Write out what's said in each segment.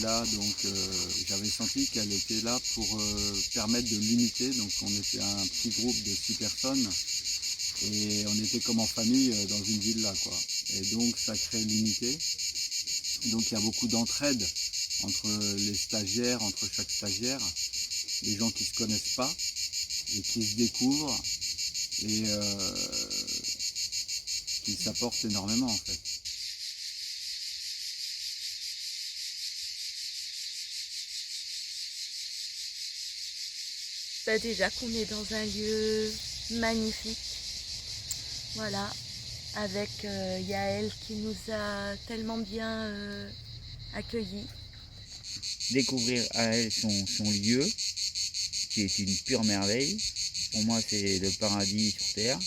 là, donc j'avais senti qu'elle était là pour permettre de l'unité. Donc on était un petit groupe de 6 personnes et on était comme en famille dans une villa, quoi. Et donc ça crée l'unité. Donc il y a beaucoup d'entraide entre les stagiaires, entre chaque stagiaire, des gens qui ne se connaissent pas et qui se découvrent et qui s'apportent énormément en fait. Bah déjà qu'on est dans un lieu magnifique, voilà, avec Yaël qui nous a tellement bien accueillis. Découvrir à elle son lieu, qui est une pure merveille. Pour moi, c'est le paradis sur Terre.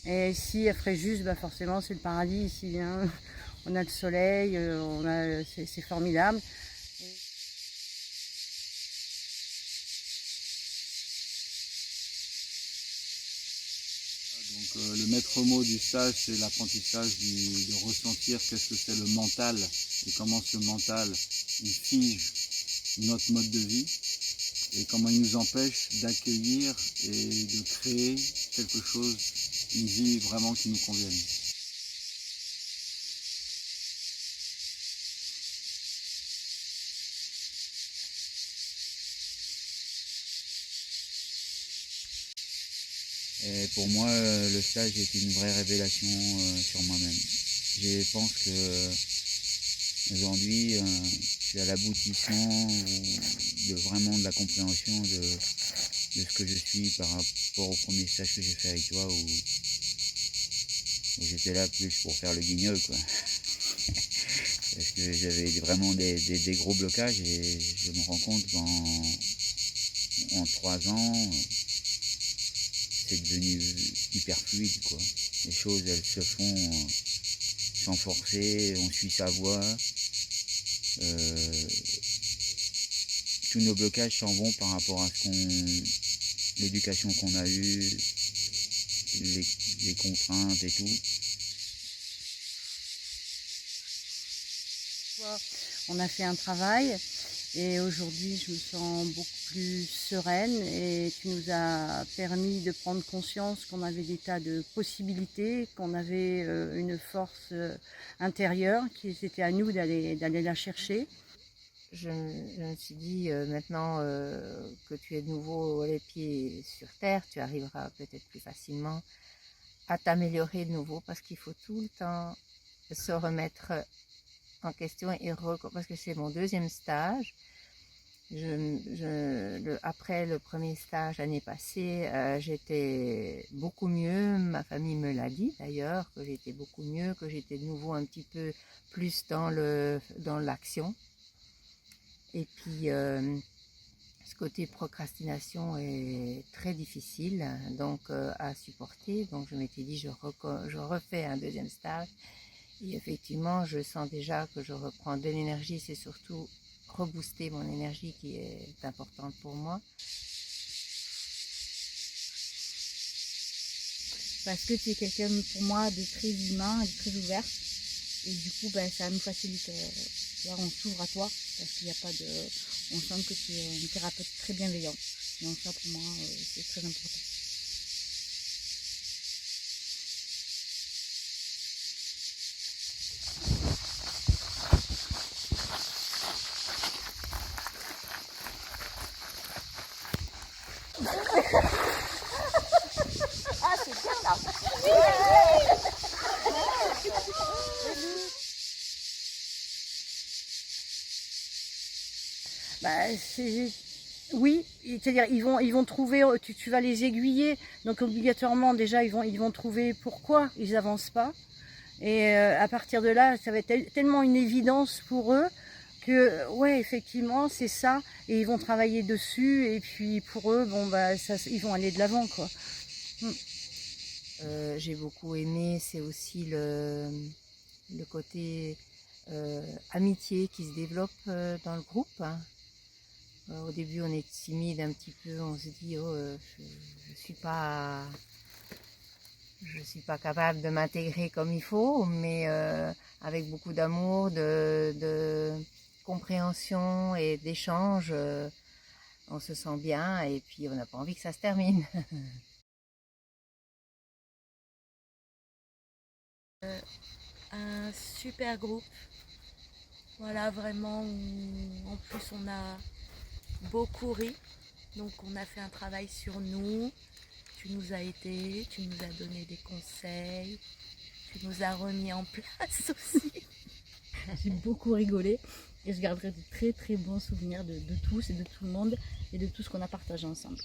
Et ici, à Fréjus, bah forcément, c'est le paradis ici. Hein. On a le soleil, c'est formidable. Donc le maître mot du stage, c'est l'apprentissage de ressentir qu'est-ce que c'est le mental et comment ce mental il fige notre mode de vie et comment il nous empêche d'accueillir et de créer quelque chose, une vie vraiment qui nous convienne. Et pour moi, le stage est une vraie révélation sur moi-même. Je pense que aujourd'hui, je suis à l'aboutissement de vraiment de la compréhension de ce que je suis par rapport au premier stage que j'ai fait avec toi, où j'étais là plus pour faire le guignol, quoi. Parce que j'avais vraiment des gros blocages et je me rends compte qu'en 3 ans, c'est devenu hyper fluide, quoi. Les choses, elles se font sans forcer, on suit sa voie. Tous nos blocages s'en vont par rapport à l'éducation qu'on a eue, les contraintes et tout. On a fait un travail et aujourd'hui je me sens beaucoup plus sereine et tu nous as permis de prendre conscience qu'on avait des tas de possibilités, qu'on avait une force intérieure, qui c'était à nous d'aller la chercher. Je me suis dit maintenant que tu es de nouveau les pieds sur terre, tu arriveras peut-être plus facilement à t'améliorer de nouveau, parce qu'il faut tout le temps se remettre en question et parce que c'est mon 2e stage. Après le premier stage l'année passée, j'étais beaucoup mieux. Ma famille me l'a dit d'ailleurs, que j'étais beaucoup mieux, que j'étais de nouveau un petit peu plus dans l'action. Et puis ce côté procrastination est très difficile donc à supporter. Donc je m'étais dit je refais un 2e stage. Et effectivement, je sens déjà que je reprends de l'énergie. C'est surtout rebooster mon énergie qui est importante pour moi. Parce que tu es quelqu'un pour moi de très humain et de très ouvert. Et du coup, ben, ça nous facilite. On s'ouvre à toi parce qu'il n'y a pas de. On sent que tu es un thérapeute très bienveillant. Donc ça pour moi, c'est très important. Ah c'est bien là. Bah, oui, c'est-à-dire ils vont trouver, tu vas les aiguiller, donc obligatoirement déjà ils vont trouver pourquoi ils avancent pas. Et à partir de là, ça va être tellement une évidence pour eux que ouais effectivement c'est ça, et ils vont travailler dessus et puis pour eux bon bah ça, ils vont aller de l'avant quoi. j'ai beaucoup aimé, c'est aussi le côté amitié qui se développe dans le groupe, hein. Au début, on est timide un petit peu, on se dit oh, je suis pas capable de m'intégrer comme il faut, mais avec beaucoup d'amour, de compréhension et d'échange, on se sent bien et puis on n'a pas envie que ça se termine. Un super groupe. Voilà, vraiment, en plus on a beaucoup ri. Donc on a fait un travail sur nous. Tu nous as aidés, tu nous as donné des conseils, tu nous as remis en place aussi. J'ai beaucoup rigolé et je garderai de très très bons souvenirs de tous et de tout le monde et de tout ce qu'on a partagé ensemble.